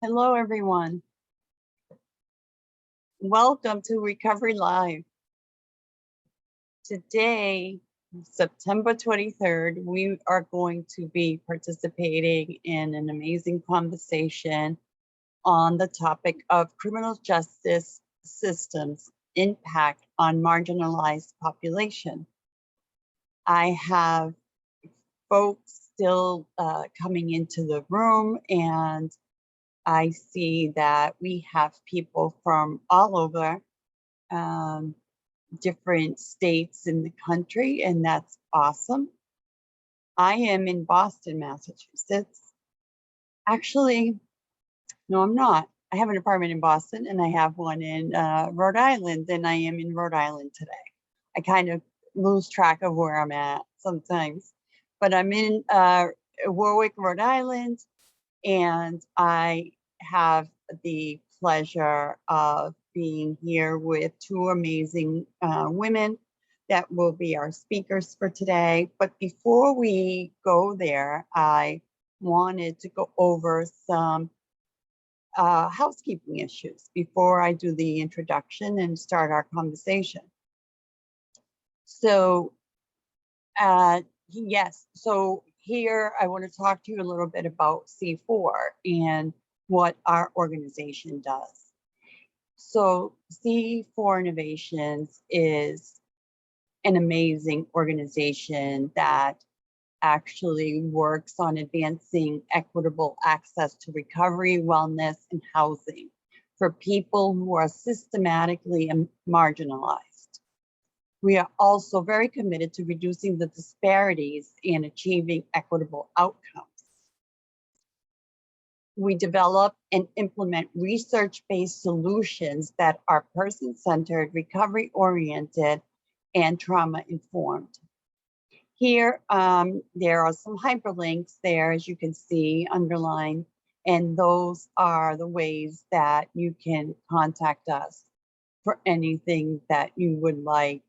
Hello, everyone. Welcome to Recovery Live. Today, September 23rd, we are going to be participating in an amazing conversation on the topic of criminal justice systems impact on marginalized population. I have folks still coming into the room, and I see that we have people from all over different states in the country, and that's awesome. I am in Boston, Massachusetts. Actually, no, I'm not. I have an apartment in Boston and I have one in Rhode Island, and I am in Rhode Island today. I kind of lose track of where I'm at sometimes, but I'm in Warwick, Rhode Island, and I have the pleasure of being here with two amazing women that will be our speakers for today. But before we go there, I wanted to go over some housekeeping issues before I do the introduction and start our conversation. So yes, so here I want to talk to you a little bit about C4 and what our organization does. So C4 Innovations is an amazing organization that actually works on advancing equitable access to recovery, wellness, and housing for people who are systematically marginalized. We are also very committed to reducing the disparities and achieving equitable outcomes. We develop and implement research-based solutions that are person-centered, recovery-oriented, and trauma-informed. Here, there are some hyperlinks there, as you can see, underlined, and those are the ways that you can contact us for anything that you would like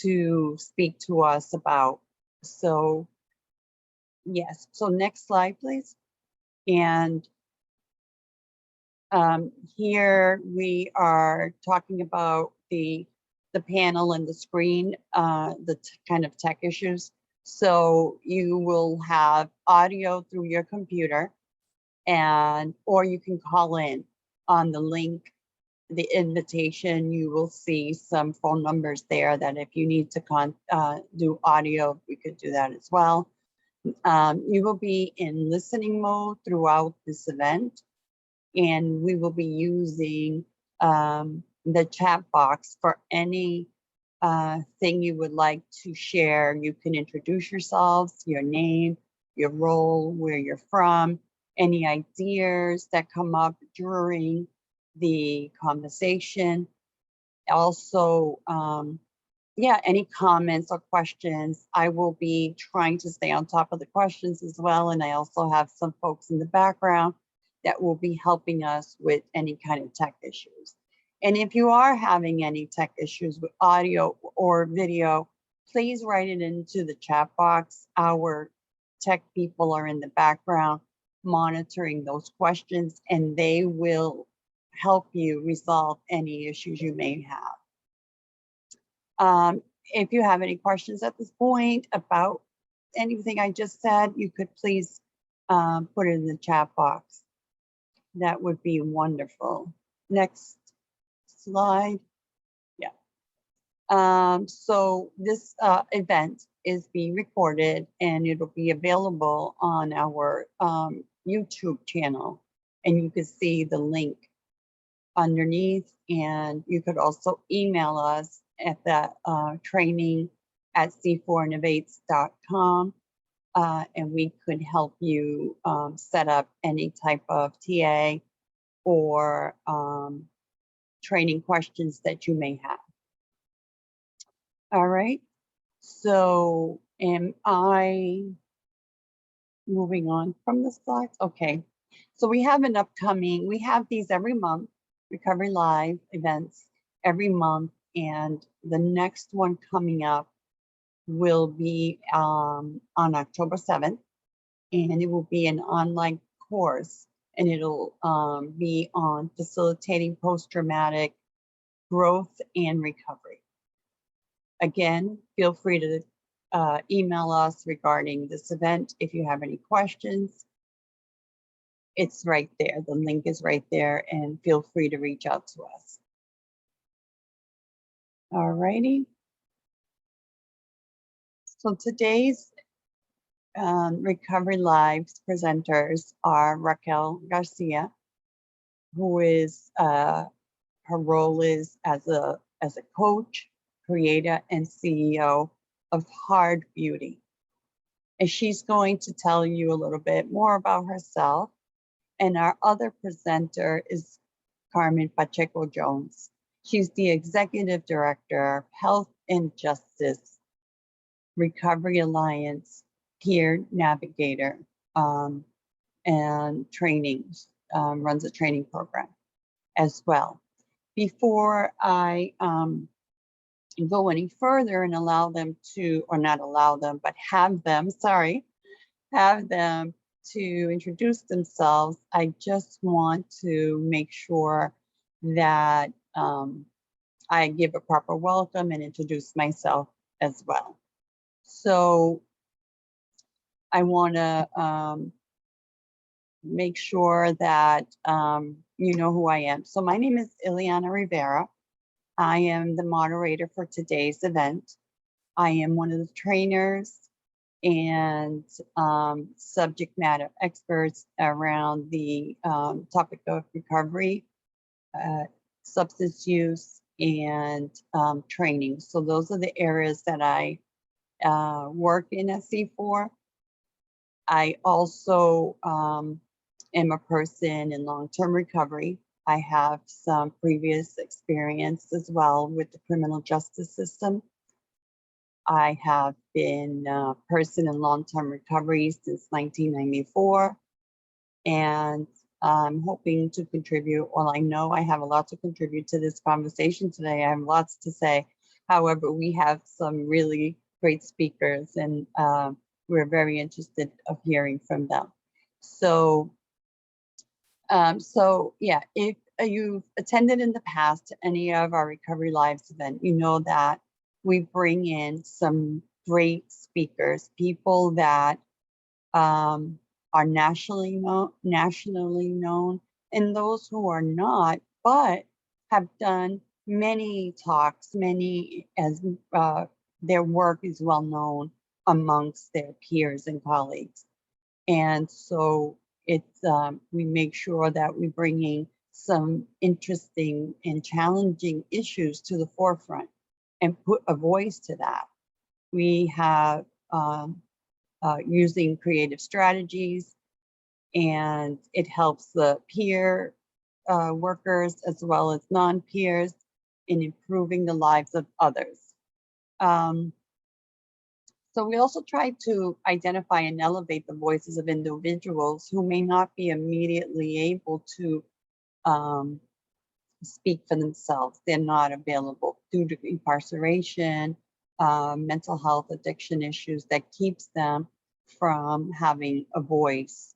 to speak to us about. So, yes, so next slide, please. And here we are talking about the panel and the screen, the kind of tech issues. So you will have audio through your computer, or you can call in on the link, the invitation. You will see some phone numbers there that if you need to do audio, we could do that as well. You will be in listening mode throughout this event, and we will be using the chat box for any thing you would like to share. You can introduce yourselves, your name, your role, where you're from, any ideas that come up during the conversation. Also, yeah, any comments or questions. I will be trying to stay on top of the questions as well. And I also have some folks in the background that will be helping us with any kind of tech issues. And if you are having any tech issues with audio or video, please write it into the chat box. Our tech people are in the background monitoring those questions, and they will help you resolve any issues you may have. If you have any questions at this point about anything I just said, you could please put it in the chat box. That would be wonderful. Next slide. Yeah. So this event is being recorded, and it'll be available on our YouTube channel, and you can see the link underneath, and you could also email us at that training@c4innovates.com, and we could help you set up any type of TA or training questions that you may have. All right, so am I moving on from the slides? Okay, so we have an upcoming, we have these every month, Recovery Live events every month, and the next one coming up will be on October 7th, and it will be an online course and it'll be on facilitating post-traumatic growth and recovery. Again, feel free to email us regarding this event if you have any questions. It's right there. The link is right there, and feel free to reach out to us. All righty. So today's Recovery Lives presenters are Raquel Garcia, who is her role is as a coach, creator, and CEO of Hard Beauty. And she's going to tell you a little bit more about herself. And our other presenter is Carmen Pacheco Jones. She's the Executive Director of Health and Justice Recovery Alliance, Peer Navigator, and trainings, runs a training program as well. Before I go any further and allow them to, or not allow them, but have them to introduce themselves, I just want to make sure that I give a proper welcome and introduce myself as well. So I want to make sure that you know who I am. So my name is Ileana Rivera. I am the moderator for today's event. I am one of the trainers and subject matter experts around the topic of recovery, substance use, and training. So those are the areas that I work in SC4. I also am a person in long-term recovery. I have some previous experience as well with the criminal justice system. I have been a person in long-term recovery since 1994, and I'm hoping to contribute. Well, I know I have a lot to contribute to this conversation today. I have lots to say. However, we have some really great speakers, and we're very interested of hearing from them. So, yeah, if you've attended in the past any of our Recovery Lives event, you know that we bring in some great speakers, people that are nationally known, and those who are not, but have done many talks, as their work is well known amongst their peers and colleagues. And so it's we make sure that we bring in some interesting and challenging issues to the forefront and put a voice to that. We have using creative strategies, and it helps the peer workers as well as non-peers in improving the lives of others. So we also try to identify and elevate the voices of individuals who may not be immediately able to speak for themselves. They're not available due to incarceration, mental health, addiction issues that keeps them from having a voice.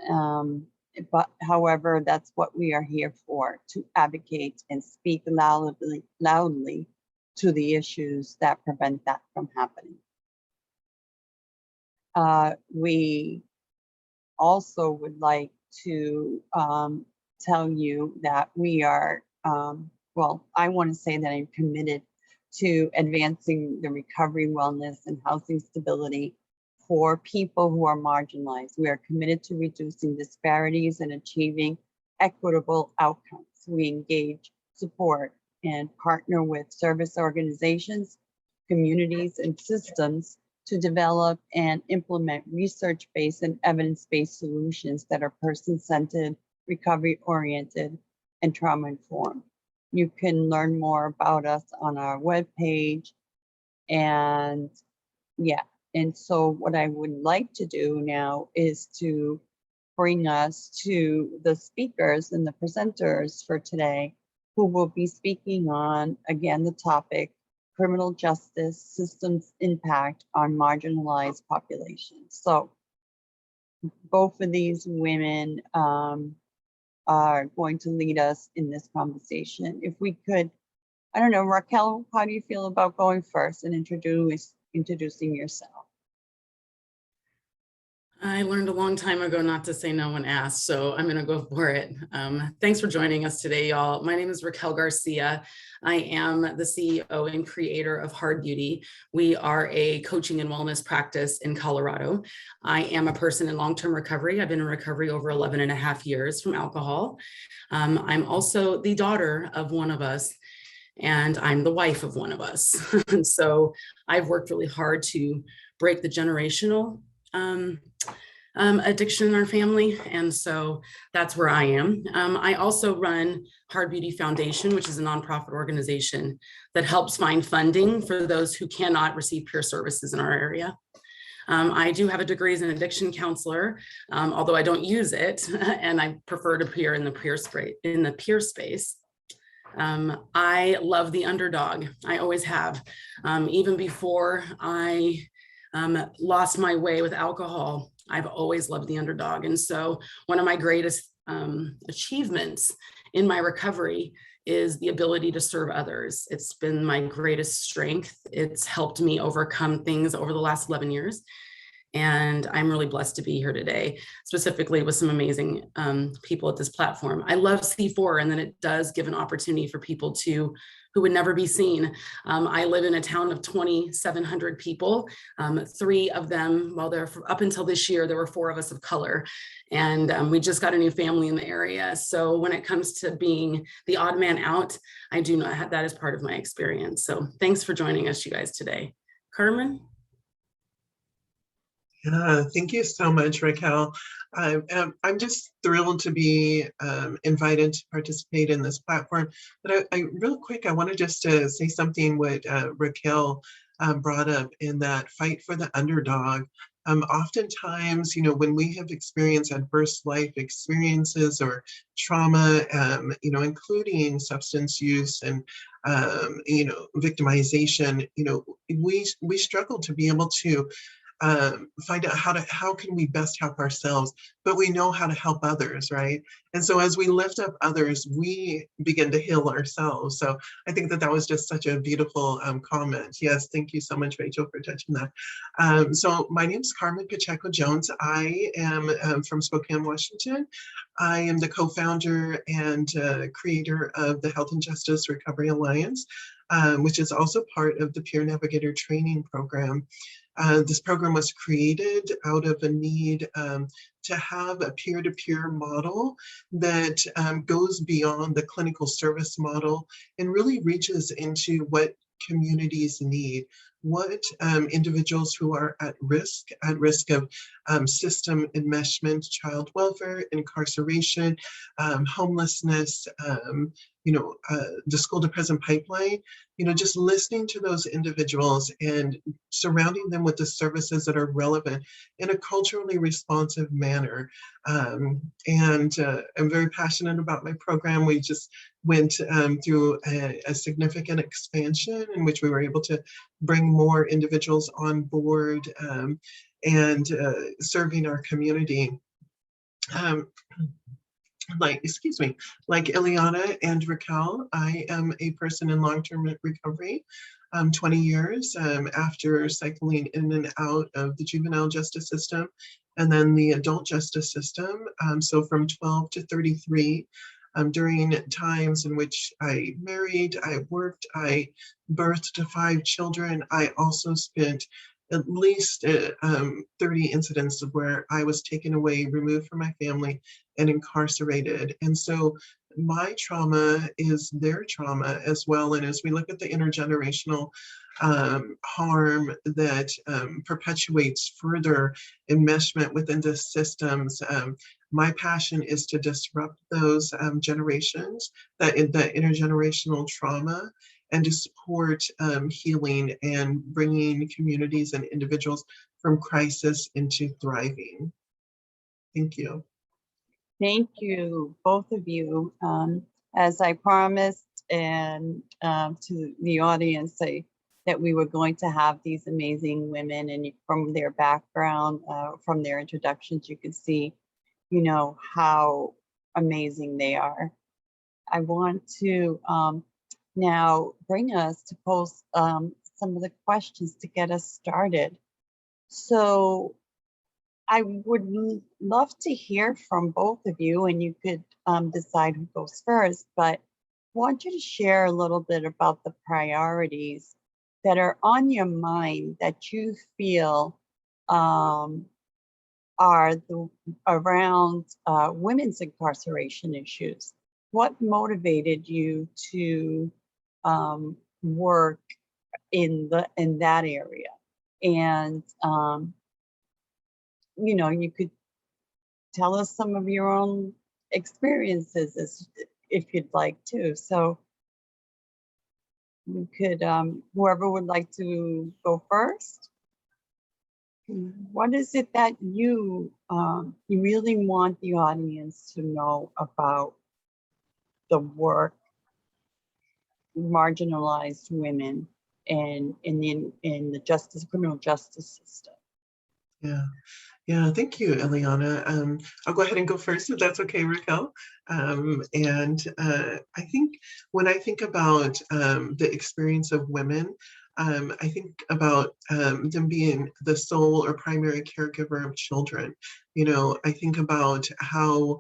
But however, that's what we are here for, to advocate and speak loudly to the issues that prevent that from happening. We also would like to tell you that we are, well, I want to say that I'm committed to advancing the recovery, wellness, and housing stability for people who are marginalized. We are committed to reducing disparities and achieving equitable outcomes. We engage, support, and partner with service organizations, communities, and systems to develop and implement research-based and evidence-based solutions that are person-centered, recovery-oriented, and trauma-informed. You can learn more about us on our webpage. And yeah, and so what I would like to do now is to bring us to the speakers and the presenters for today, who will be speaking on, again, the topic, criminal justice systems impact on marginalized populations. So both of these women are going to lead us in this conversation. If we could, I don't know, Raquel, how do you feel about going first and introducing yourself? I learned a long time ago not to say no when asked, so I'm going to go for it. Thanks for joining us today, y'all. My name is Raquel Garcia. I am the CEO and creator of Hard Beauty. We are a coaching and wellness practice in Colorado. I am a person in long-term recovery. I've been in recovery over 11 and a half years from alcohol. I'm also the daughter of one of us, and I'm the wife of one of us. So I've worked really hard to break the generational addiction in our family. And so that's where I am. I also run Hard Beauty Foundation, which is a nonprofit organization that helps find funding for those who cannot receive peer services in our area. I do have a degree as an addiction counselor, although I don't use it, and I prefer to peer in the peer space. I love the underdog. I always have. Even before I lost my way with alcohol, I've always loved the underdog. And so one of my greatest achievements in my recovery is the ability to serve others. It's been my greatest strength. It's helped me overcome things over the last 11 years. And I'm really blessed to be here today, specifically with some amazing people at this platform. I love C4, and then it does give an opportunity for people who would never be seen. I live in a town of 2,700 people. 3 of them, well, up until this year, there were 4 of us of color. And we just got a new family in the area. So when it comes to being the odd man out, I do know that is part of my experience. So thanks for joining us, you guys, today. Carmen? Thank you so much, Raquel. I'm just thrilled to be invited to participate in this platform. But real quick, I wanted just to say something what Raquel brought up in that fight for the underdog. Oftentimes, when we have experienced adverse life experiences or trauma, including substance use and victimization, we struggle to be able to find out how can we best help ourselves, but we know how to help others, right? And so as we lift up others, we begin to heal ourselves. So I think that was just such a beautiful comment. Yes, thank you so much, Rachel, for touching that. So my name is Carmen Pacheco-Jones. I am from Spokane, Washington. I am the co-founder and creator of the Health and Justice Recovery Alliance, which is also part of the Peer Navigator training program. This program was created out of a need to have a peer-to-peer model that goes beyond the clinical service model and really reaches into what communities need, what individuals who are at risk of system enmeshment, child welfare, incarceration, homelessness, the school to prison pipeline, just listening to those individuals and surrounding them with the services that are relevant in a culturally responsive manner. And I'm very passionate about my program. We just went through a significant expansion in which we were able to bring more individuals on board and serving our community. Like Ileana and Raquel, I am a person in long-term recovery, 20 years after cycling in and out of the juvenile justice system and then the adult justice system. So from 12 to 33, during times in which I married, I worked, I birthed 5 children. I also spent at least 30 incidents where I was taken away, removed from my family, and incarcerated. And so my trauma is their trauma as well. And as we look at the intergenerational harm that perpetuates further enmeshment within the systems, my passion is to disrupt those generations, that intergenerational trauma, and to support healing and bringing communities and individuals from crisis into thriving. Thank you. Thank you, both of you. As I promised and to the audience, I that we were going to have these amazing women, and from their background, from their introductions, you could see, you know, how amazing they are. I want to now bring us to pose some of the questions to get us started. So I would love to hear from both of you, and you could decide who goes first, but I want you to share a little bit about the priorities that are on your mind that you feel are around women's incarceration issues. What motivated you to work in that area? And you know, you could tell us some of your own experiences if you'd like to. So we could, whoever would like to go first. What is it that you really want the audience to know about the work marginalized women and in the criminal justice system? Yeah. Yeah, thank you, Eliana. I'll go ahead and go first, if that's okay, Raquel. I think when I think about the experience of women, I think about them being the sole or primary caregiver of children. You know, I think about how,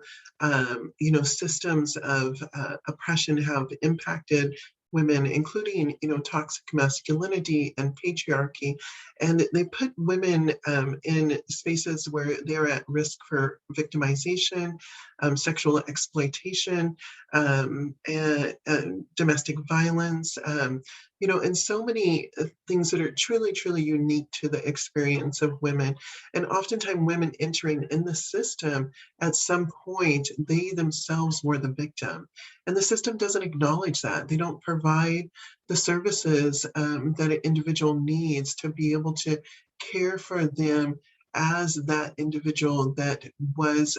you know, systems of oppression have impacted women, including, you know, toxic masculinity and patriarchy. And they put women in spaces where they're at risk for victimization, sexual exploitation, and domestic violence, you know, and so many things that are truly, truly unique to the experience of women. And oftentimes women entering in the system, at some point, they themselves were the victim. And the system doesn't acknowledge that. They don't provide the services that an individual needs to be able to care for them as that individual that was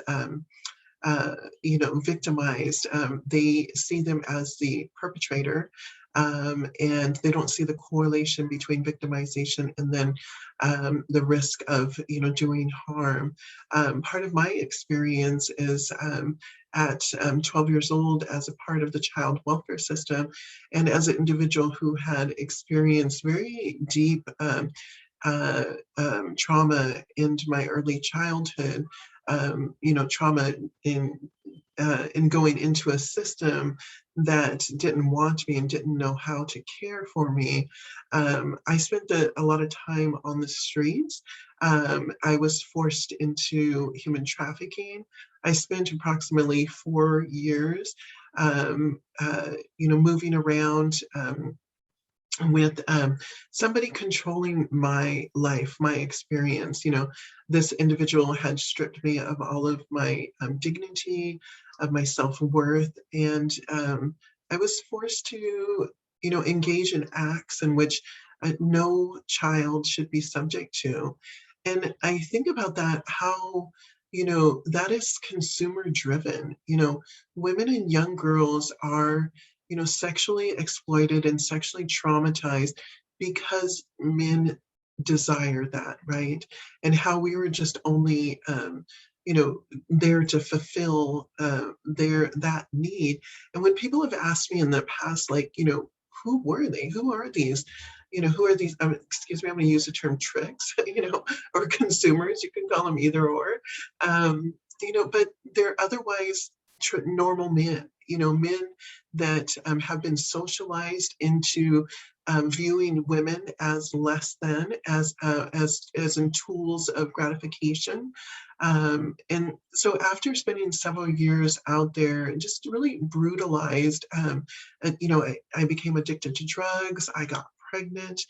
you know, victimized. They see them as the perpetrator, and they don't see the correlation between victimization and then the risk of, you know, doing harm. Part of my experience is at 12 years old as a part of the child welfare system, and as an individual who had experienced very deep trauma into my early childhood, you know, trauma in going into a system that didn't want me and didn't know how to care for me. I spent a lot of time on the streets. I was forced into human trafficking. I spent approximately 4 years, you know, moving around, with somebody controlling my life, my experience. You know, this individual had stripped me of all of my dignity, of my self-worth, and I was forced to, you know, engage in acts in which no child should be subject to. And I think about that, how, you know, that is consumer driven. You know, women and young girls are, you know, sexually exploited and sexually traumatized because men desire that, right? And how we were just only, you know, there to fulfill that need. And when people have asked me in the past, like, you know, who were they? Who are these? You know, who are these? Excuse me, I'm going to use the term tricks, you know, or consumers. You can call them either or. You know, but they're otherwise normal men, you know, men that have been socialized into viewing women as less than, as in tools of gratification. And so after spending several years out there, just really brutalized, and, you know, I became addicted to drugs. I got pregnant.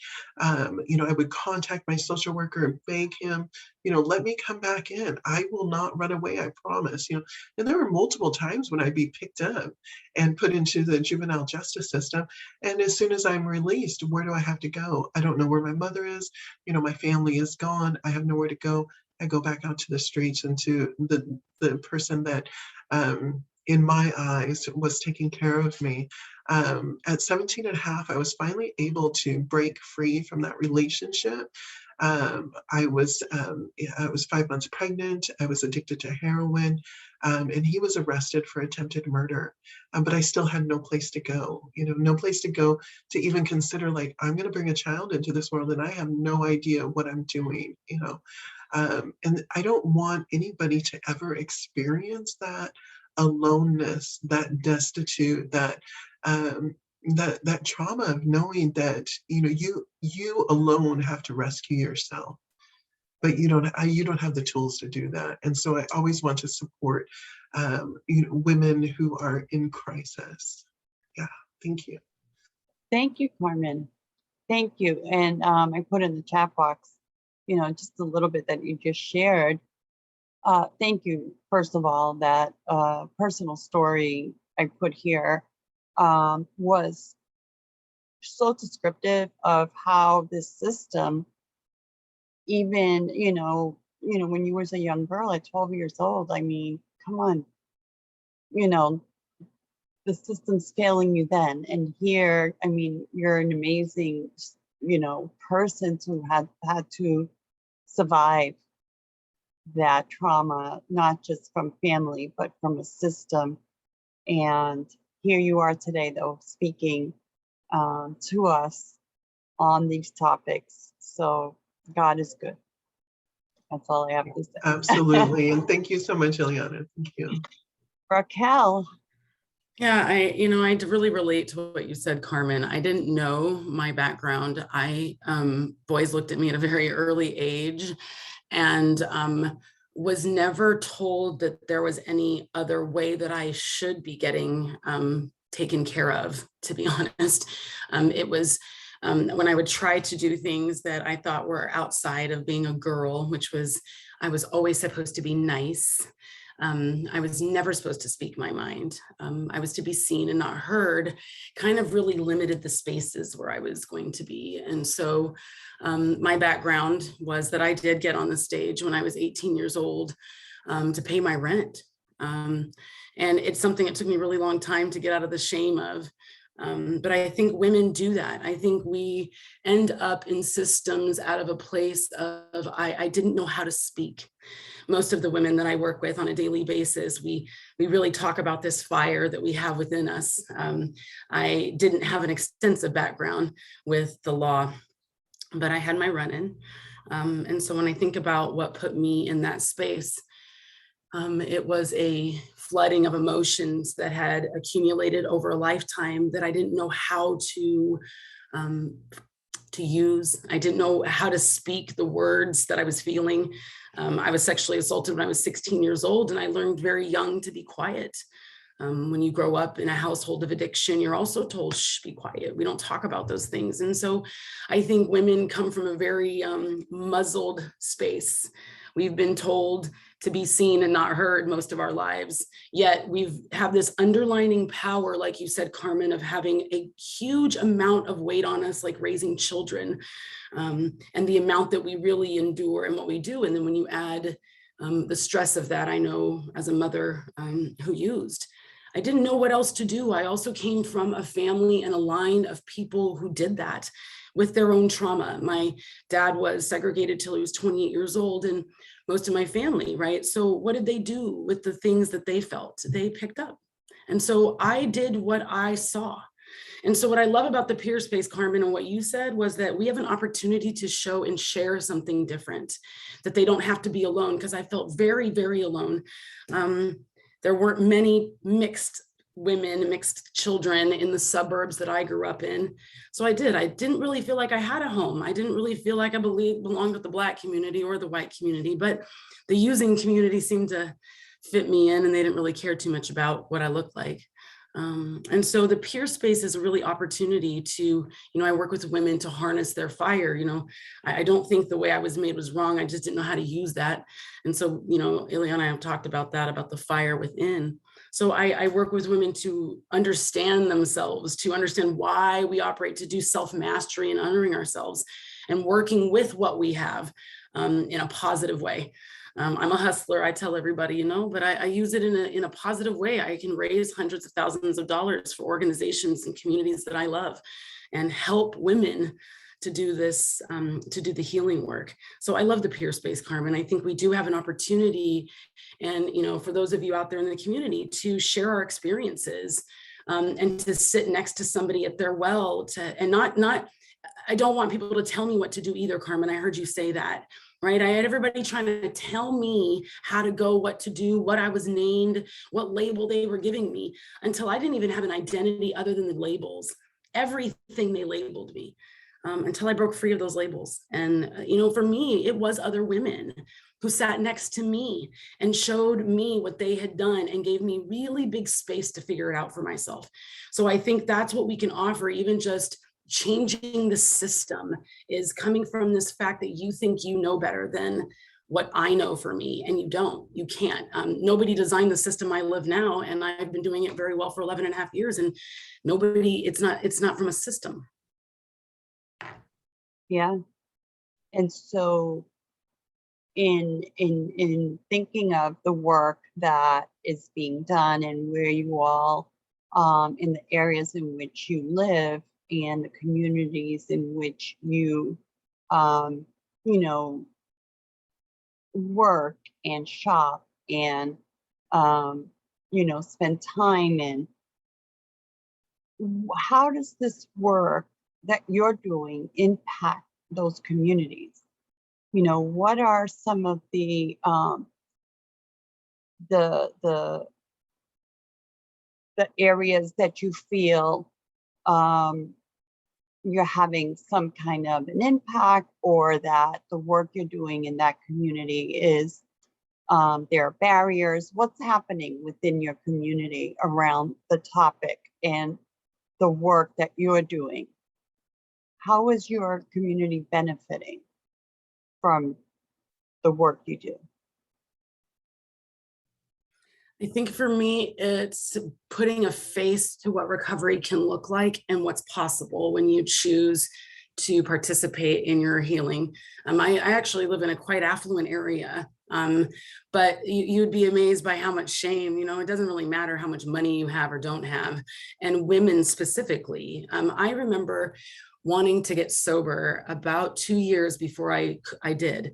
You know, I would contact my social worker and beg him, you know, let me come back in. I will not run away, I promise. You know, and there were multiple times when I'd be picked up and put into the juvenile justice system. And as soon as I'm released, where do I have to go? I don't know where my mother is. You know, my family is gone. I have nowhere to go. I go back out to the streets and to the person that, in my eyes, was taking care of me. At 17 and a half, I was finally able to break free from that relationship. I was 5 months pregnant. I was addicted to heroin, and he was arrested for attempted murder. But I still had no place to go, no place to go to even consider, like, I'm going to bring a child into this world and I have no idea what I'm doing, and I don't want anybody to ever experience that aloneness, that destitute, that that trauma of knowing that you alone have to rescue yourself, but you don't have the tools to do that. And so I always want to support women who are in crisis. Yeah, thank you. Thank you, Carmen. Thank you. And I put in the chat box, just a little bit that you just shared. Thank you, first of all, that personal story I put here was so descriptive of how this system, even, when you was a young girl at 12 years old, I mean, come on, the system's failing you then. And here, I mean, you're an amazing, person who had to survive that trauma, not just from family, but from a system. And here you are today, though, speaking to us on these topics. So God is good. That's all I have to say. Absolutely. And thank you so much, Ileana. Thank you. Raquel. Yeah, I really relate to what you said, Carmen. I didn't know my background. Boys looked at me at a very early age, and was never told that there was any other way that I should be getting taken care of, to be honest. It was when I would try to do things that I thought were outside of being a girl, which was, I was always supposed to be nice. I was never supposed to speak my mind. I was to be seen and not heard, kind of really limited the spaces where I was going to be. And so my background was that I did get on the stage when I was 18 years old to pay my rent. And it's something it took me a really long time to get out of the shame of. But I think women do that. I think we end up in systems out of a place of, I didn't know how to speak. Most of the women that I work with on a daily basis, we really talk about this fire that we have within us. I didn't have an extensive background with the law, but I had my run-in. And so when I think about what put me in that space, it was a flooding of emotions that had accumulated over a lifetime that I didn't know how to use. I didn't know how to speak the words that I was feeling. I was sexually assaulted when I was 16 years old, and I learned very young to be quiet. When you grow up in a household of addiction, you're also told, shh, be quiet. We don't talk about those things. And so I think women come from a very muzzled space. We've been told to be seen and not heard most of our lives. Yet we have this underlining power, like you said, Carmen, of having a huge amount of weight on us, like raising children, and the amount that we really endure and what we do. And then when you add the stress of that, I know as a mother who used, I didn't know what else to do. I also came from a family and a line of people who did that with their own trauma. My dad was segregated till he was 28 years old, and most of my family, right? So what did they do with the things that they felt? They picked up. And so I did what I saw. And so what I love about the peer space, Carmen, and what you said was that we have an opportunity to show and share something different, that they don't have to be alone, because I felt very, very alone. There weren't many mixed women, mixed children in the suburbs that I grew up in. So I didn't really feel like I had a home. I didn't really feel like I belonged with the Black community or the white community, but the using community seemed to fit me in, and they didn't really care too much about what I looked like. And so the peer space is a really opportunity to, I work with women to harness their fire. I don't think the way I was made was wrong. I just didn't know how to use that. And so, Ileana and I have talked about that, about the fire within. So I work with women to understand themselves, to understand why we operate, to do self-mastery and honoring ourselves and working with what we have in a positive way. I'm a hustler, I tell everybody, you know, but I use it in a positive way. I can raise hundreds of thousands of dollars for organizations and communities that I love and help women to do this, to do the healing work. So I love the peer space, Carmen. I think we do have an opportunity, and, you know, for those of you out there in the community, to share our experiences, and to sit next to somebody at their well, and not, I don't want people to tell me what to do either, Carmen. I heard you say that, right? I had everybody trying to tell me how to go, what to do, what I was named, what label they were giving me, until I didn't even have an identity other than the labels. Everything they labeled me, until I broke free of those labels. And, you know, for me, it was other women who sat next to me and showed me what they had done and gave me really big space to figure it out for myself. So I think that's what we can offer, even just changing the system, is coming from this fact that you think you know better than what I know for me, and you don't, you can't. Nobody designed the system I live now, and I've been doing it very well for 11 and a half years, and nobody, it's not from a system. Yeah. And so in thinking of the work that is being done and where you all, in the areas in which you live and the communities in which you, you know, work and shop and, you know, spend time in, how does this work that you're doing impact those communities? You know, what are some of the areas that you feel you're having some kind of an impact, or that the work you're doing in that community is, there are barriers? What's happening within your community around the topic and the work that you're doing? How is your community benefiting from the work you do? I think for me, it's putting a face to what recovery can look like and what's possible when you choose to participate in your healing. I actually live in a quite affluent area, but you'd be amazed by how much shame, you know, it doesn't really matter how much money you have or don't have. And women specifically, I remember wanting to get sober about 2 years before I did.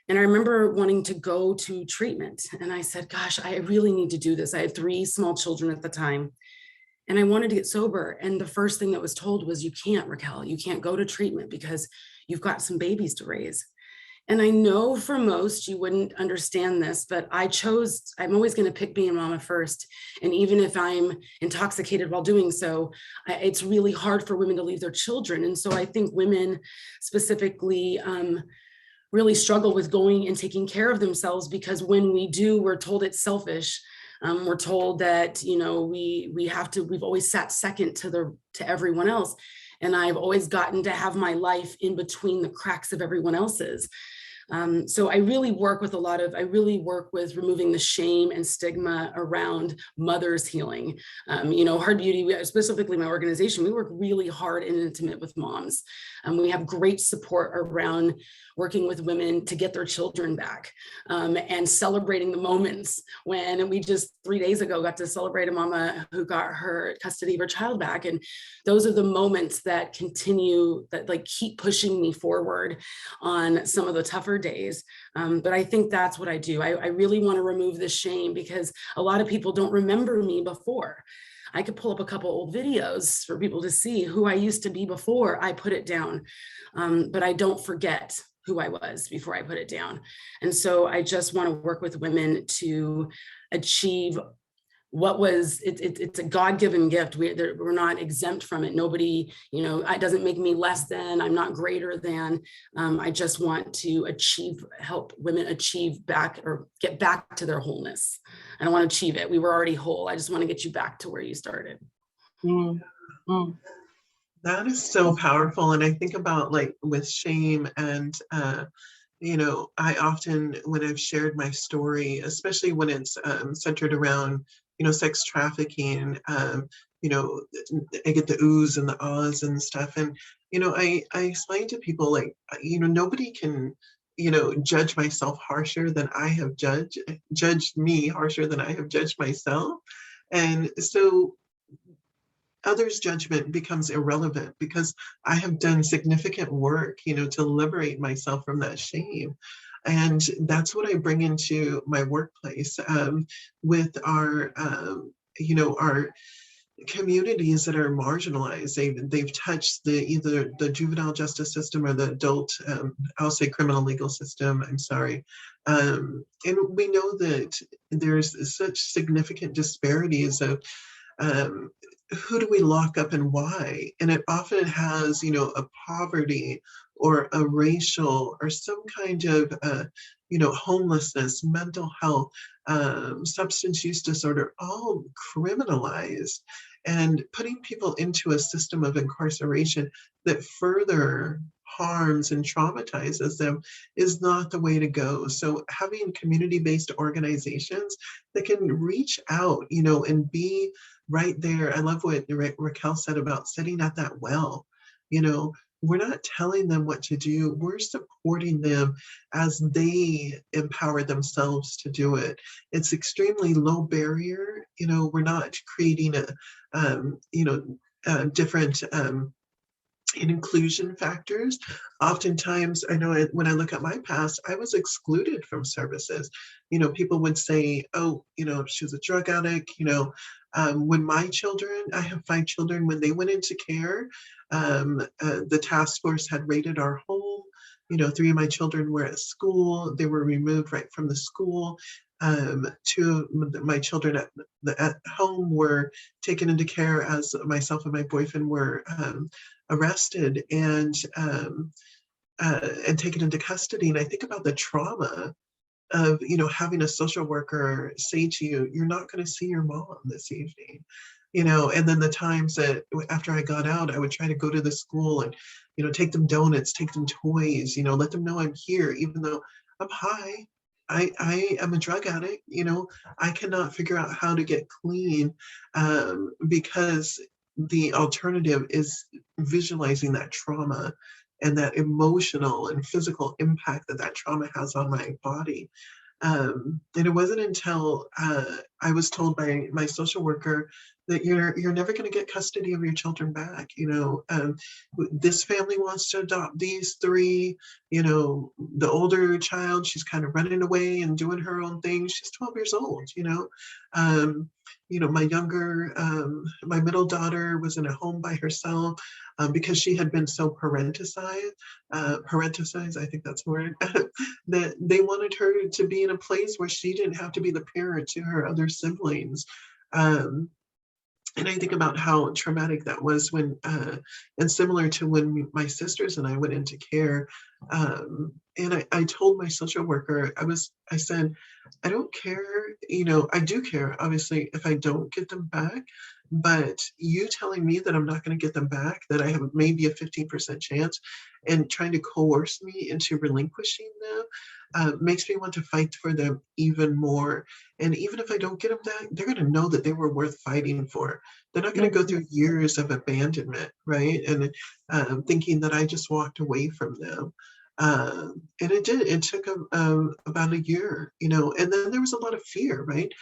And I remember wanting to go to treatment. And I said, gosh, I really need to do this. I had 3 small children at the time, and I wanted to get sober. And the first thing that was told was, you can't, Raquel, you can't go to treatment because you've got some babies to raise. And I know for most, you wouldn't understand this, but I'm always going to pick being mama first. And even if I'm intoxicated while doing so, it's really hard for women to leave their children. And so I think women specifically, really struggle with going and taking care of themselves, because when we do, we're told it's selfish. We're told that, you know, we've always sat second to everyone else. And I've always gotten to have my life in between the cracks of everyone else's. So I really work with removing the shame and stigma around mothers healing. You know, Hard Beauty, specifically my organization, we work really hard and intimate with moms. We have great support around working with women to get their children back, and celebrating the moments when we just 3 days ago got to celebrate a mama who got her custody of her child back. And those are the moments that continue, that like keep pushing me forward on some of the tougher days. But I think that's what I do. I really want to remove the shame, because a lot of people don't remember me before. I could pull up a couple old videos for people to see who I used to be before I put it down. But I don't forget who I was before I put it down. And so I just want to work with women to achieve it's a God-given gift. We're not exempt from it. Nobody, you know, it doesn't make me less than, I'm not greater than. I just want to help women achieve back, or get back to their wholeness. I don't want to achieve it. We were already whole. I just want to get you back to where you started. Mm-hmm. That is so powerful. And I think about, like, with shame and, you know, I often, when I've shared my story, especially when it's centered around, you know, sex trafficking, you know, I get the oohs and the ahs and stuff. And, you know, I explain to people, like, you know, nobody can judge myself harsher than I have judged me harsher than I have judged myself. And so others' judgment becomes irrelevant because I have done significant work, to liberate myself from that shame. And that's what I bring into my workplace with our, our communities that are marginalized. They've touched either the juvenile justice system or the adult, I'll say criminal legal system, I'm sorry. And we know that there's such significant disparities of who do we lock up and why? And it often has, a poverty or a racial or some kind of, homelessness, mental health, substance use disorder, all criminalized, and putting people into a system of incarceration that further harms and traumatizes them is not the way to go. So having community-based organizations that can reach out, and be right there. I love what Raquel said about sitting at that well. We're not telling them what to do. We're supporting them as they empower themselves to do it. It's extremely low barrier. We're not creating different inclusion factors. Oftentimes, I know when I look at my past, I was excluded from services. People would say, oh, she's a drug addict. When my children, I have 5 children, when they went into care, the task force had raided our home. 3 of my children were at school. They were removed right from the school. 2 of my children at home were taken into care as myself and my boyfriend were arrested and taken into custody. And I think about the trauma of having a social worker say to you, you're not going to see your mom this evening. And then the times that after I got out, I would try to go to the school and take them donuts, take them toys, let them know I'm here, even though I'm high. I am a drug addict. I cannot figure out how to get clean because the alternative is visualizing that trauma and that emotional and physical impact that trauma has on my body. And it wasn't until I was told by my social worker that you're never going to get custody of your children back. This family wants to adopt these 3. The older child, she's kind of running away and doing her own thing. She's 12 years old. My younger, my middle daughter was in a home by herself because she had been so parenticized, I think that's the word, that they wanted her to be in a place where she didn't have to be the parent to her other siblings. And I think about how traumatic that was when, and similar to when my sisters and I went into care. And I told my social worker, I said, I don't care, I do care, obviously, if I don't get them back, but you telling me that I'm not going to get them back, that I have maybe a 15% chance, and trying to coerce me into relinquishing them makes me want to fight for them even more. And even if I don't get them back, they're going to know that they were worth fighting for. They're not going to go through years of abandonment, right? And thinking that I just walked away from them. And it took about a year, and then there was a lot of fear, right?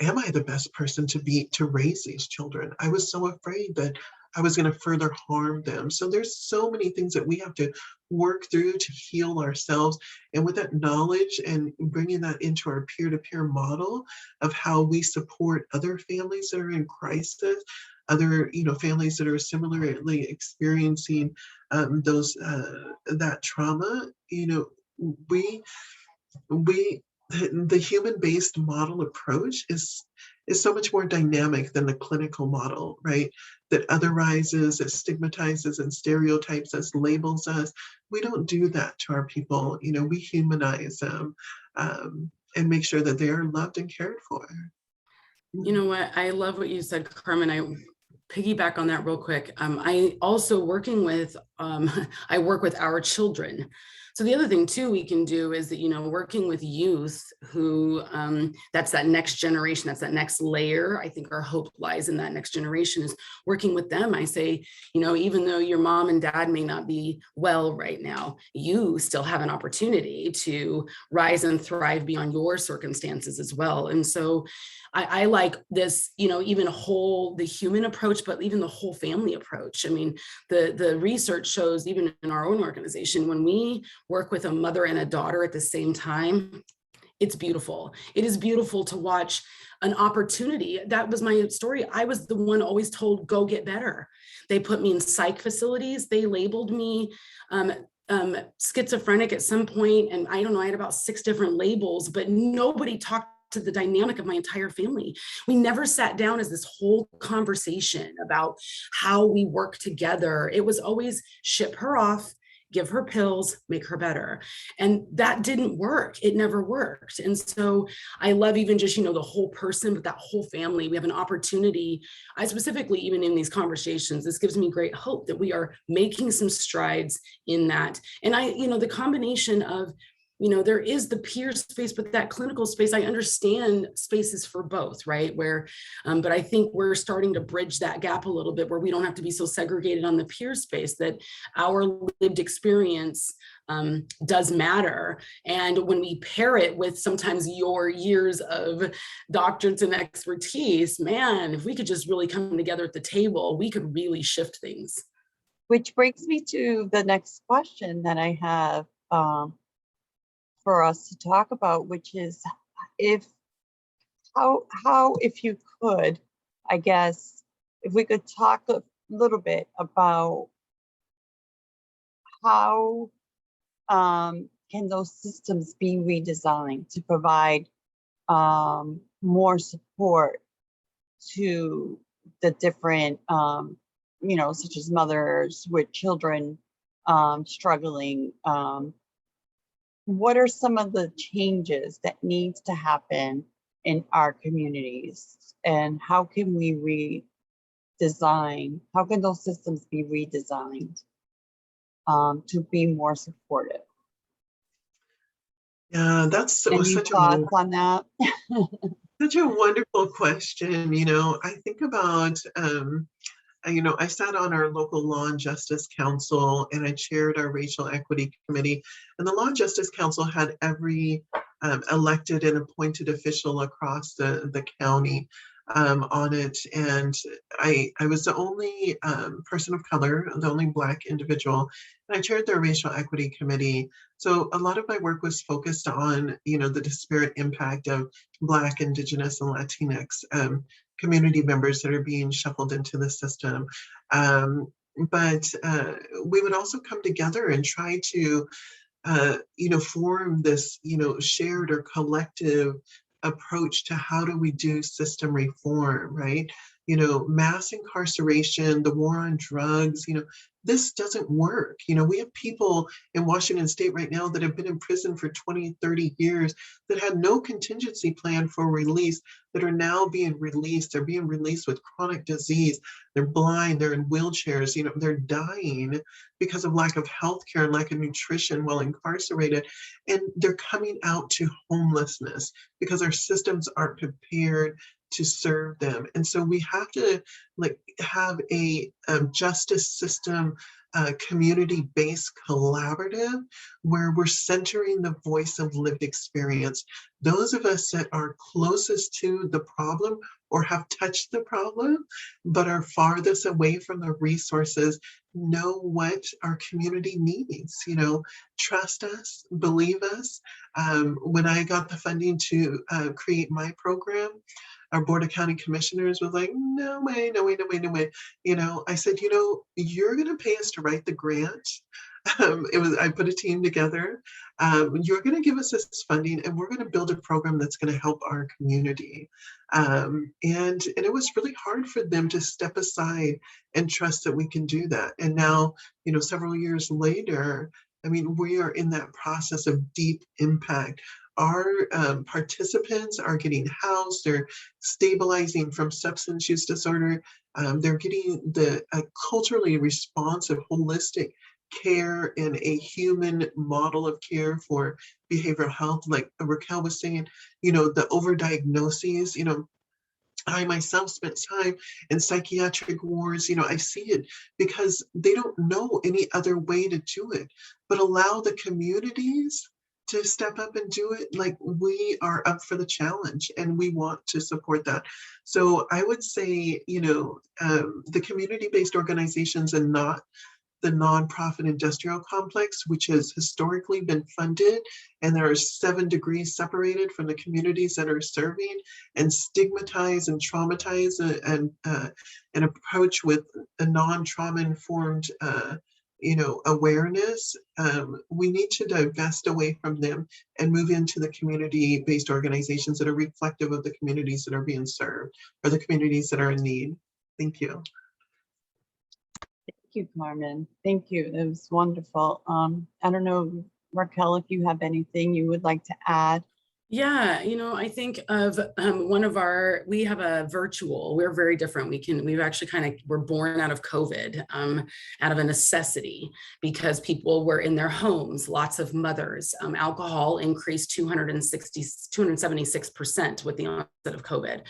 Am I the best person to raise these children? I was so afraid that I was going to further harm them. So there's so many things that we have to work through to heal ourselves. And with that knowledge and bringing that into our peer-to-peer model of how we support other families that are in crisis, other families that are similarly experiencing that trauma, the human-based model approach is so much more dynamic than the clinical model, right? That otherizes, it stigmatizes and stereotypes us, labels us. We don't do that to our people. We humanize them and make sure that they are loved and cared for. You know what? I love what you said, Carmen. I piggyback on that real quick. I also I work with our children. So the other thing too we can do is that, working with youth who, that's that next generation, that's that next layer. I think our hope lies in that next generation, is working with them. I say, even though your mom and dad may not be well right now, you still have an opportunity to rise and thrive beyond your circumstances as well. And so I like this, even the human approach, but even the whole family approach. I mean, the research shows, even in our own organization, when we work with a mother and a daughter at the same time, it's beautiful. It is beautiful to watch an opportunity. That was my story. I was the one always told, go get better. They put me in psych facilities. They labeled me schizophrenic at some point. And I don't know, I had about 6 different labels, but nobody talked to the dynamic of my entire family. We never sat down as this whole conversation about how we work together. It was always ship her off, give her pills, make her better. And that didn't work. It never worked. And so I love even just, the whole person, but that whole family. We have an opportunity. I specifically, even in these conversations, this gives me great hope that we are making some strides in that. And the combination of, there is the peer space, but that clinical space, I understand spaces for both, right? But I think we're starting to bridge that gap a little bit, where we don't have to be so segregated on the peer space, that our lived experience does matter. And when we pair it with sometimes your years of doctorates and expertise, man, if we could just really come together at the table, we could really shift things. Which brings me to the next question that I have for us to talk about, which is if you could, I guess, if we could talk a little bit about how can those systems be redesigned to provide more support to the different, such as mothers with children struggling. What are some of the changes that needs to happen in our communities, and how can we how can those systems be redesigned to be more supportive? Yeah, that's Any such thoughts on that? such a wonderful question. I think about, I sat on our local Law and Justice Council, and I chaired our Racial Equity Committee. And the Law and Justice Council had every elected and appointed official across the county on it. And I was the only person of color, the only Black individual, and I chaired their Racial Equity Committee. So a lot of my work was focused on, the disparate impact of Black, Indigenous, and Latinx community members that are being shuffled into the system. But we would also come together and try to, form this, shared or collective approach to how do we do system reform, right? Mass incarceration, the war on drugs, this doesn't work. We have people in Washington State right now that have been in prison for 20, 30 years that had no contingency plan for release, that are now being released. They're being released with chronic disease. They're blind, they're in wheelchairs, they're dying because of lack of health care and lack of nutrition while incarcerated. And they're coming out to homelessness because our systems aren't prepared to serve them. And so we have to have a justice system community-based collaborative where we're centering the voice of lived experience. Those of us that are closest to the problem or have touched the problem, but are farthest away from the resources, know what our community needs. Trust us, believe us. When I got the funding to create my program, our Board of County Commissioners was like, no way. I said, you're going to pay us to write the grant. I put a team together. You're going to give us this funding, and we're going to build a program that's going to help our community. And it was really hard for them to step aside and trust that we can do that. And now, several years later, we are in that process of deep impact. Our participants are getting housed, they're stabilizing from substance use disorder, they're getting the culturally responsive, holistic care and a human model of care for behavioral health. Like Raquel was saying, the overdiagnoses, I myself spent time in psychiatric wards. I see it because they don't know any other way to do it, but allow the communities to step up and do it. Like, we are up for the challenge and we want to support that. So I would say, the community-based organizations and not the nonprofit industrial complex, which has historically been funded, and there are 7 degrees separated from the communities that are serving, and stigmatize and traumatize and an approach with a non-trauma informed awareness. We need to divest away from them and move into the community-based organizations that are reflective of the communities that are being served or the communities that are in need. Thank you. Thank you, Carmen. Thank you. It was wonderful. I don't know, Raquel, if you have anything you would like to add. Yeah, I think of we have a virtual, we're very different. We've actually we're born out of COVID, out of a necessity, because people were in their homes, lots of mothers. Alcohol increased 276% with the onset of COVID,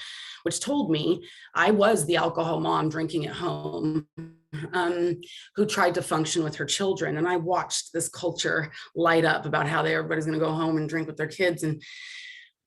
which told me I was the alcohol mom drinking at home, who tried to function with her children. And I watched this culture light up about how everybody's going to go home and drink with their kids. And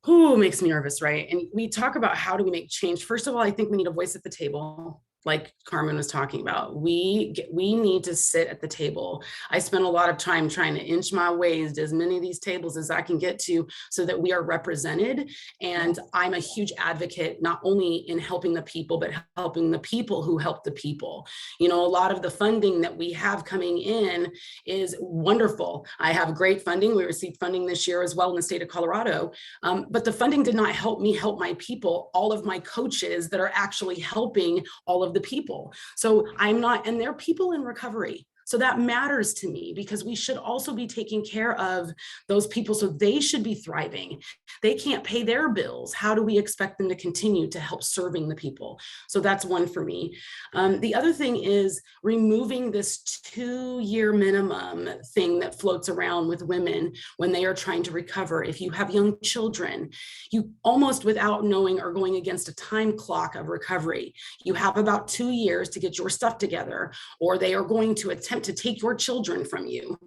makes me nervous, right? And we talk about how do we make change. First of all, I think we need a voice at the table. Like Carmen was talking about, we need to sit at the table. I spent a lot of time trying to inch my ways to as many of these tables as I can get to so that we are represented. And I'm a huge advocate, not only in helping the people, but helping the people who help the people. A lot of the funding that we have coming in is wonderful. I have great funding. We received funding this year as well in the state of Colorado. But the funding did not help me help my people, all of my coaches that are actually helping all of the people. So and they're people in recovery. So that matters to me, because we should also be taking care of those people, so they should be thriving. They can't pay their bills. How do we expect them to continue to help serving the people? So that's one for me. The other thing is removing this 2-year minimum thing that floats around with women when they are trying to recover. If you have young children, you almost without knowing are going against a time clock of recovery. You have about 2 years to get your stuff together, or they are going to attempt to take your children from you,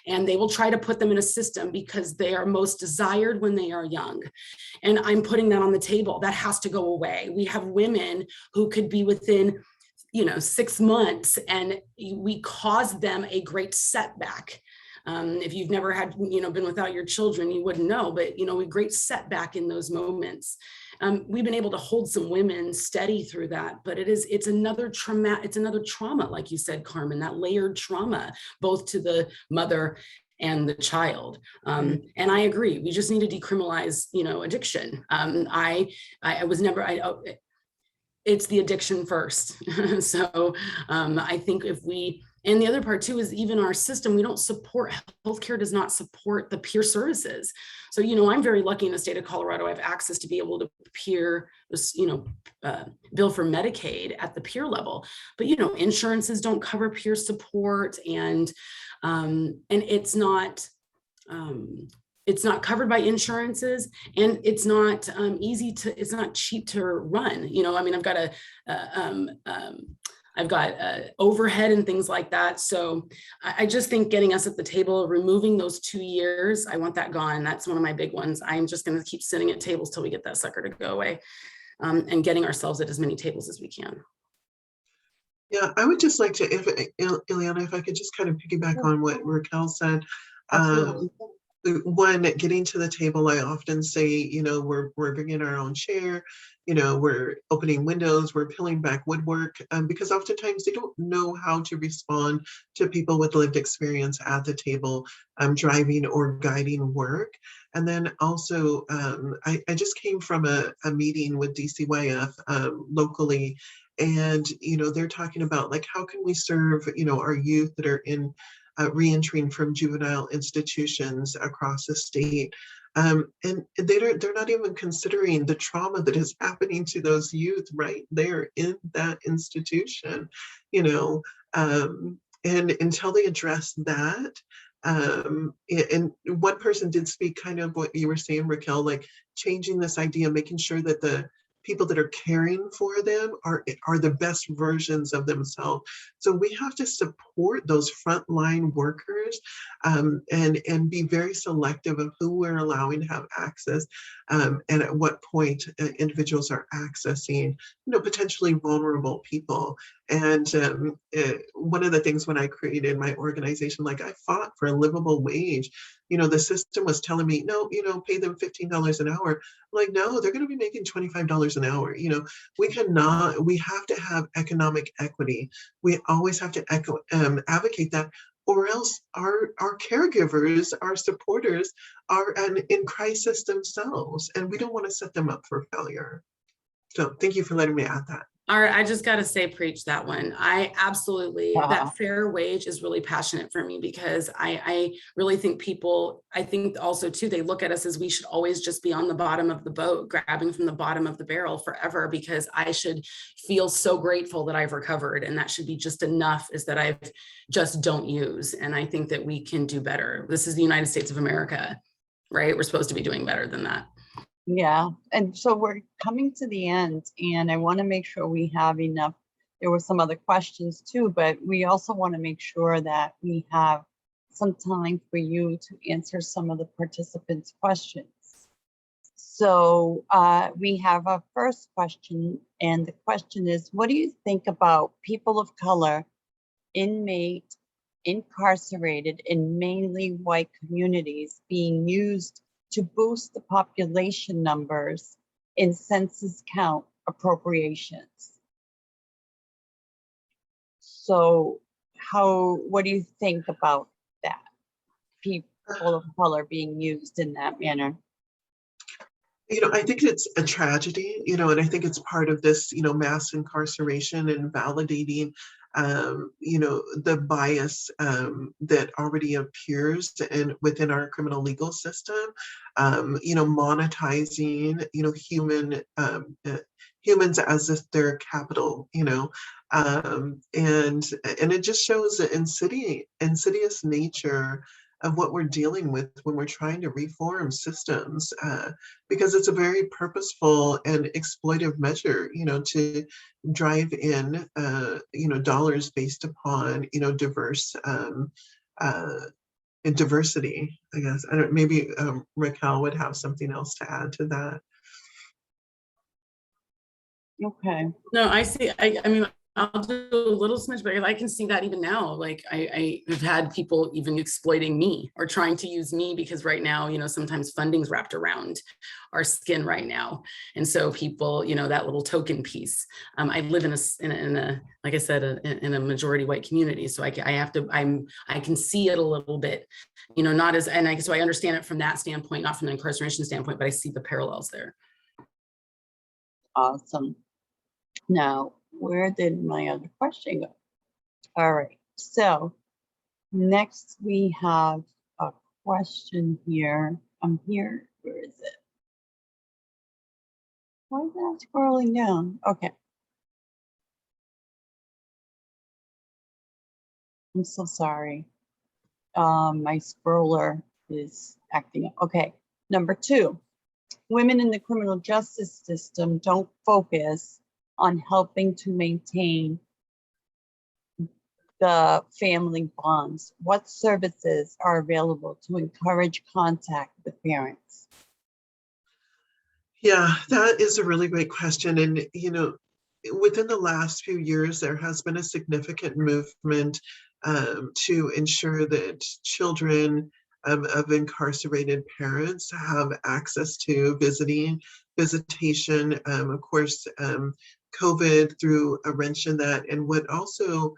and they will try to put them in a system because they are most desired when they are young. And I'm putting that on the table. That has to go away. We have women who could be within 6 months, and we cause them a great setback. If you've never had, been without your children, you wouldn't know, but, a great setback in those moments. We've been able to hold some women steady through that, but it's another trauma, like you said, Carmen, that layered trauma, both to the mother and the child. And I agree, we just need to decriminalize, addiction. It's the addiction first. So I think and the other part too is even our system, we don't support, healthcare does not support the peer services. So, I'm very lucky in the state of Colorado, I have access to be able to bill for Medicaid at the peer level, but, insurances don't cover peer support, and it's not covered by insurances, and it's not it's not cheap to run. I've got overhead and things like that. So I just think getting us at the table, removing those 2 years, I want that gone. That's one of my big ones. I'm just going to keep sitting at tables till we get that sucker to go away, and getting ourselves at as many tables as we can. Yeah, I would just like to, Ileana, if I could just kind of piggyback on what Raquel said. One, getting to the table, I often say, we're bringing our own chair, we're opening windows, we're peeling back woodwork, because oftentimes they don't know how to respond to people with lived experience at the table, driving or guiding work. And then also, I just came from a meeting with DCYF locally, and, they're talking about how can we serve, our youth that are in reentering from juvenile institutions across the state. And they're not even considering the trauma that is happening to those youth right there in that institution, And until they address that, and one person did speak kind of what you were saying, Raquel, like changing this idea, making sure that the people that are caring for them are the best versions of themselves. So we have to support those frontline workers, and be very selective of who we're allowing to have access, and at what point individuals are accessing, potentially vulnerable people. And one of the things when I created my organization, like I fought for a livable wage. The system was telling me, no, pay them $15 an hour. I'm like, no, they're going to be making $25 an hour. We have to have economic equity. We always have to advocate that, or else our caregivers, our supporters are in crisis themselves, and we don't want to set them up for failure. So thank you for letting me add that. All right, I just got to say, preach that one. I absolutely, that fair wage is really passionate for me, because I really think I think also too, they look at us as we should always just be on the bottom of the boat, grabbing from the bottom of the barrel forever, because I should feel so grateful that I've recovered. And that should be just enough, is that I've just don't use. And I think that we can do better. This is the United States of America, right? We're supposed to be doing better than that. Yeah, and so we're coming to the end, and I want to make sure we have enough. There were some other questions too, but we also want to make sure that we have some time for you to answer some of the participants' questions. So we have our first question, and the question is, what do you think about people of color, incarcerated in mainly white communities being used to boost the population numbers in census count appropriations? So what do you think about that? People of color being used in that manner? I think it's a tragedy, and I think it's part of this, mass incarceration and validating, the bias that already appears within our criminal legal system, monetizing, humans as if they're capital, and it just shows the insidious nature of what we're dealing with when we're trying to reform systems, because it's a very purposeful and exploitive measure, to drive in, dollars based upon, diverse diversity, I guess. Maybe Raquel would have something else to add to that. Okay. No, I see. I mean, I'll do a little smidge, but I can see that even now. Like I have had people even exploiting me or trying to use me, because right now, sometimes funding's wrapped around our skin right now. And so people, that little token piece. I live in a like I said, in a majority white community. So I can see it a little bit, not as, so I understand it from that standpoint, not from the incarceration standpoint, but I see the parallels there. Awesome. Now, where did my other question go? All right, so next we have a question here. I'm here, where is it? Why is that scrolling down? Okay. I'm so sorry. My scroller is acting up. Okay, number 2, women in the criminal justice system don't focus on helping to maintain the family bonds. What services are available to encourage contact with parents? Yeah, that is a really great question. And, within the last few years, there has been a significant movement to ensure that children of incarcerated parents have access to visitation. Of course, COVID threw a wrench in that. And what also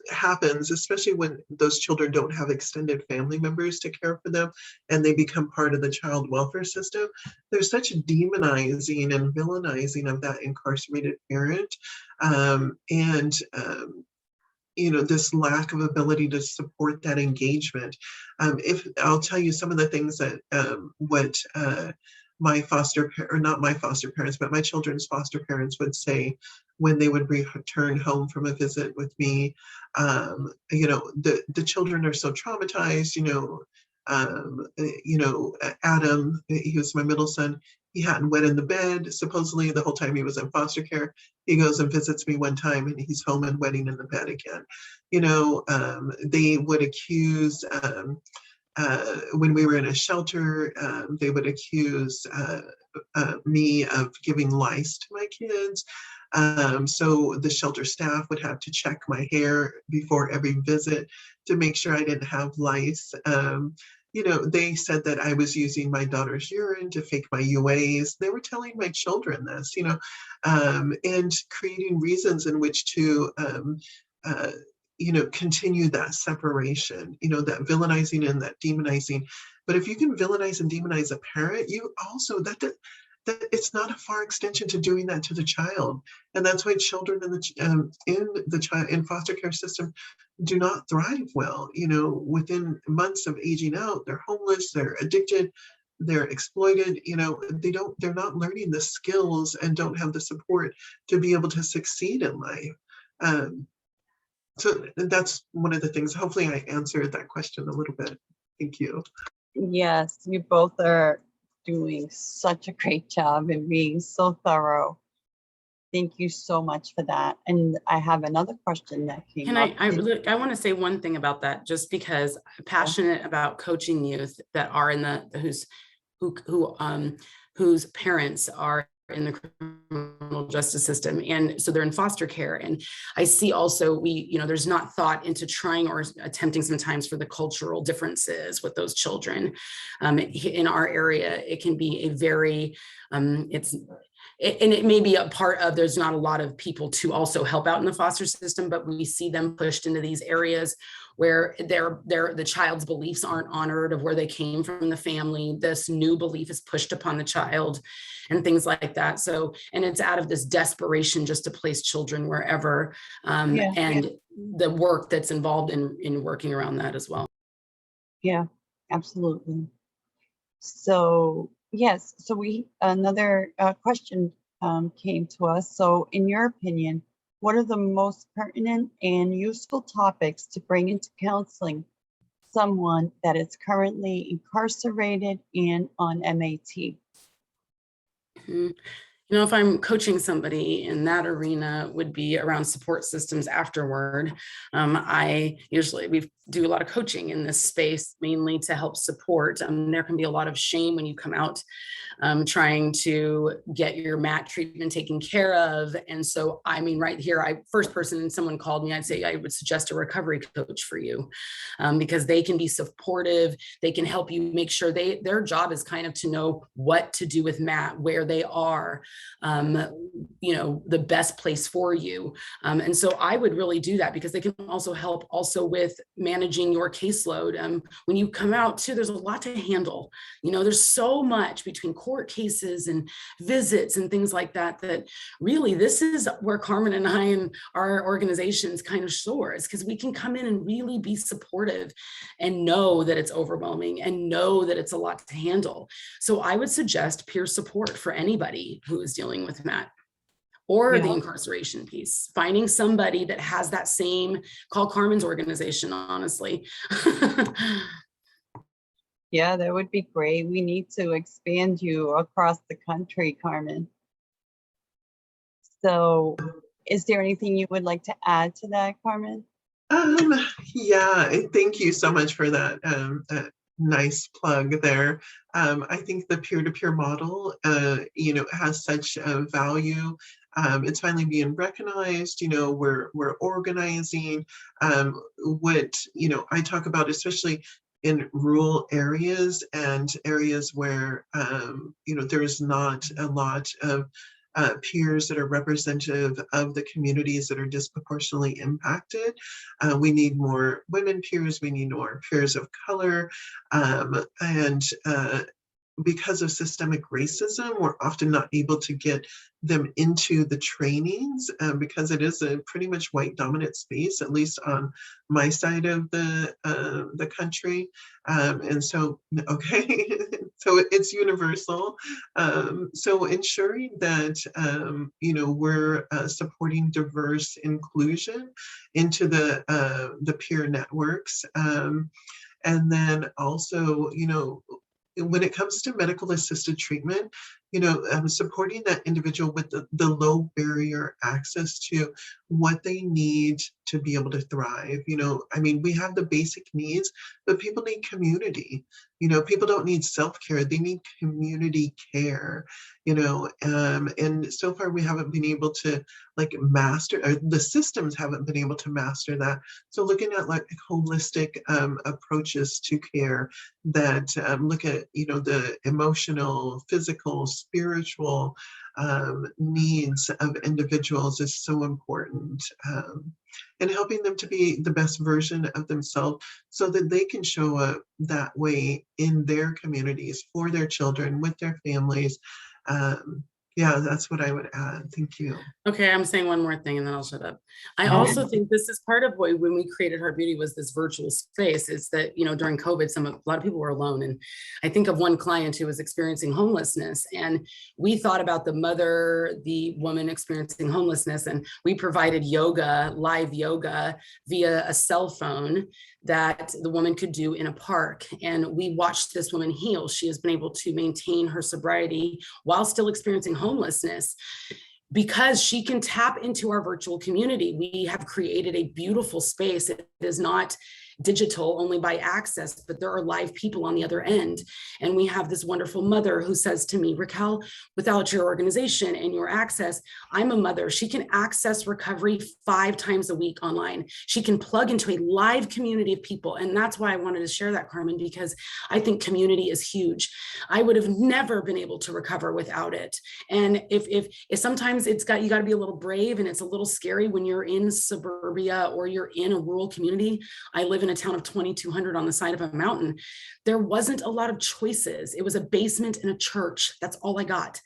happens, especially when those children don't have extended family members to care for them and they become part of the child welfare system, there's such a demonizing and villainizing of that incarcerated parent, and this lack of ability to support that engagement. If I'll tell you some of the things that my children's foster parents would say when they would return home from a visit with me. The children are so traumatized, Adam, he was my middle son. He hadn't wet in the bed, supposedly the whole time he was in foster care. He goes and visits me one time and he's home and wetting in the bed again. They would accuse, when we were in a shelter, they would accuse me of giving lice to my kids. So the shelter staff would have to check my hair before every visit to make sure I didn't have lice. They said that I was using my daughter's urine to fake my UAs. They were telling my children this, and creating reasons in which to, continue that separation, that villainizing and that demonizing. But if you can villainize and demonize a parent, you also, that it's not a far extension to doing that to the child. And that's why children in foster care system do not thrive well. Within months of aging out, they're homeless, they're addicted, they're exploited. They're not learning the skills and don't have the support to be able to succeed in life. So that's one of the things. Hopefully I answered that question a little bit. Thank you. Yes, you both are doing such a great job and being so thorough. Thank you so much for that. And I have another question that came Can up. I want to say one thing about that, just because I'm passionate about coaching youth that are in whose parents are in the criminal justice system, and so they're in foster care. And I see also there's not thought into trying or attempting sometimes for the cultural differences with those children. In our area, it can be a very it may be a part of, there's not a lot of people to also help out in the foster system, but we see them pushed into these areas where the child's beliefs aren't honored, of where they came from, the family. This new belief is pushed upon the child and things like that. So, and it's out of this desperation just to place children wherever, and the work that's involved in working around that as well. Yeah, absolutely. So yes, so another question came to us. So in your opinion, what are the most pertinent and useful topics to bring into counseling someone that is currently incarcerated and on MAT? If I'm coaching somebody in that arena, would be around support systems afterward. We do a lot of coaching in this space, mainly to help support. There can be a lot of shame when you come out trying to get your MAT treatment taken care of. And so, right here, first person someone called me, I'd say I would suggest a recovery coach for you, because they can be supportive. They can help you make sure their job is kind of to know what to do with MAT, where they are, the best place for you. And so I would really do that, because they can also help with managing your caseload. When you come out too, there's a lot to handle. There's so much between court cases and visits and things like that, that really, this is where Carmen and I and our organizations kind of soars, because we can come in and really be supportive and know that it's overwhelming and know that it's a lot to handle. So I would suggest peer support for anybody who is dealing with MAT. Or the incarceration piece, finding somebody that has that same, call Carmen's organization, honestly. Yeah, that would be great. We need to expand you across the country, Carmen. So is there anything you would like to add to that, Carmen? Yeah, thank you so much for that nice plug there. I think the peer-to-peer model, has such a value. It's finally being recognized. We're organizing. What I talk about, especially in rural areas and areas where there's not a lot of peers that are representative of the communities that are disproportionately impacted. We need more women peers, we need more peers of color, and because of systemic racism, we're often not able to get them into the trainings because it is a pretty much white dominant space, at least on my side of the country. And so, okay, so it's universal. So ensuring that, we're supporting diverse inclusion into the peer networks. And then also, when it comes to medical assisted treatment, supporting that individual with the low barrier access to what they need to be able to thrive. We have the basic needs, but people need community. People don't need self-care, they need community care, and so far we haven't been able to master, or the systems haven't been able to master that. So looking at holistic approaches to care that look at, the emotional, physical, spiritual needs of individuals is so important. And helping them to be the best version of themselves so that they can show up that way in their communities, for their children, with their families. Yeah, that's what I would add. Thank you. Okay, I'm saying one more thing and then I'll shut up. I also think this is part of why when we created Heart Beauty was this virtual space, is that, during COVID, a lot of people were alone. And I think of one client who was experiencing homelessness, and we thought about the woman experiencing homelessness, and we provided live yoga via a cell phone that the woman could do in a park. And we watched this woman heal. She has been able to maintain her sobriety while still experiencing homelessness, because she can tap into our virtual community. We have created a beautiful space. It is not digital only by access, but there are live people on the other end. And we have this wonderful mother who says to me, Raquel, without your organization and your access, I'm a mother. She can access recovery 5 times a week online. She can plug into a live community of people. And that's why I wanted to share that, Carmen, because I think community is huge. I would have never been able to recover without it. And if sometimes you got to be a little brave, and it's a little scary when you're in suburbia or you're in a rural community. I live in a town of 2,200 on the side of a mountain. There wasn't a lot of choices. It was a basement and a church. That's all I got.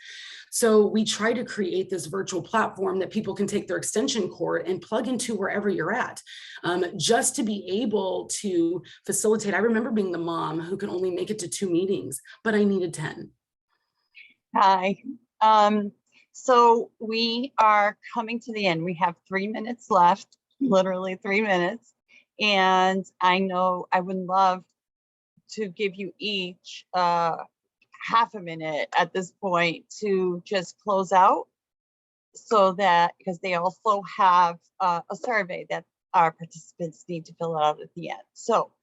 So we try to create this virtual platform that people can take their extension cord and plug into wherever you're at, just to be able to facilitate. I remember being the mom who could only make it to 2 meetings, but I needed 10. Hi. So we are coming to the end. We have 3 minutes left, literally 3 minutes. And I know I would love to give you each half a minute at this point to just close out, so that, because they also have a survey that our participants need to fill out at the end. So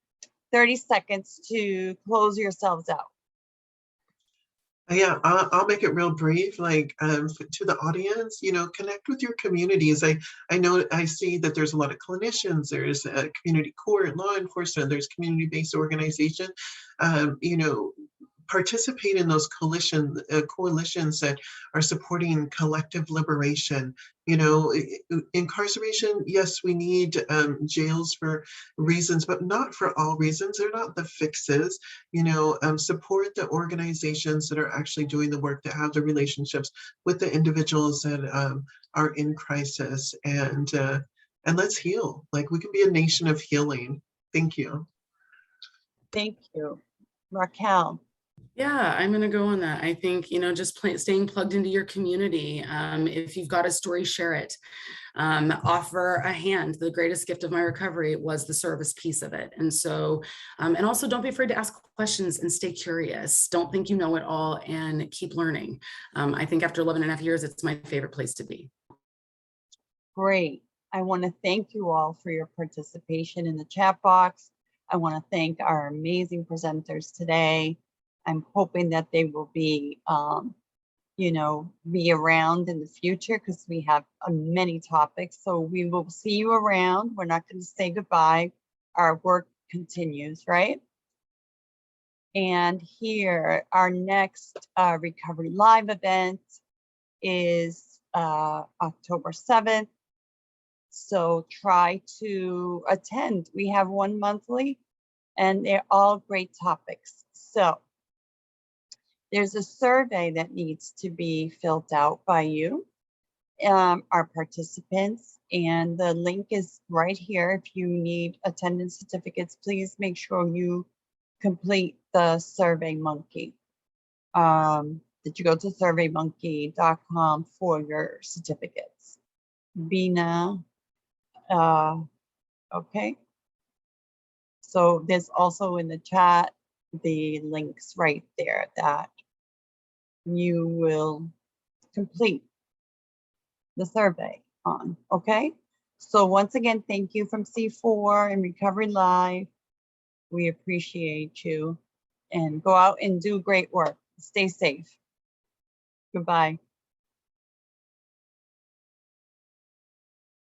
30 seconds to close yourselves out. Yeah, I'll make it real brief. To the audience, connect with your communities. I know, I see that there's a lot of clinicians, there's a community court, law enforcement, there's community-based organization. Participate in those coalitions that are supporting collective liberation. Incarceration, yes, we need jails for reasons, but not for all reasons. They're not the fixes. Support the organizations that are actually doing the work, that have the relationships with the individuals that are in crisis, and let's heal. We can be a nation of healing. Thank you. Thank you. Raquel. Yeah, I'm going to go on that. I think, just staying plugged into your community. If you've got a story, share it. Offer a hand. The greatest gift of my recovery was the service piece of it. And so, and also don't be afraid to ask questions and stay curious. Don't think you know it all, and keep learning. I think after 11.5 years, it's my favorite place to be. Great. I want to thank you all for your participation in the chat box. I want to thank our amazing presenters today. I'm hoping that they will be, be around in the future, because we have many topics. So we will see you around. We're not going to say goodbye. Our work continues, right? And here, our next Recovery Live event is October 7th. So try to attend. We have one monthly, and they're all great topics. So there's a survey that needs to be filled out by you, our participants, and the link is right here. If you need attendance certificates, please make sure you complete the Survey Monkey. That you go to surveymonkey.com for your certificates. Bina, okay. So there's also in the chat the links right there that you will complete the survey on, okay? So once again, thank you from C4 and Recovery Live. We appreciate you, and go out and do great work. Stay safe. Goodbye.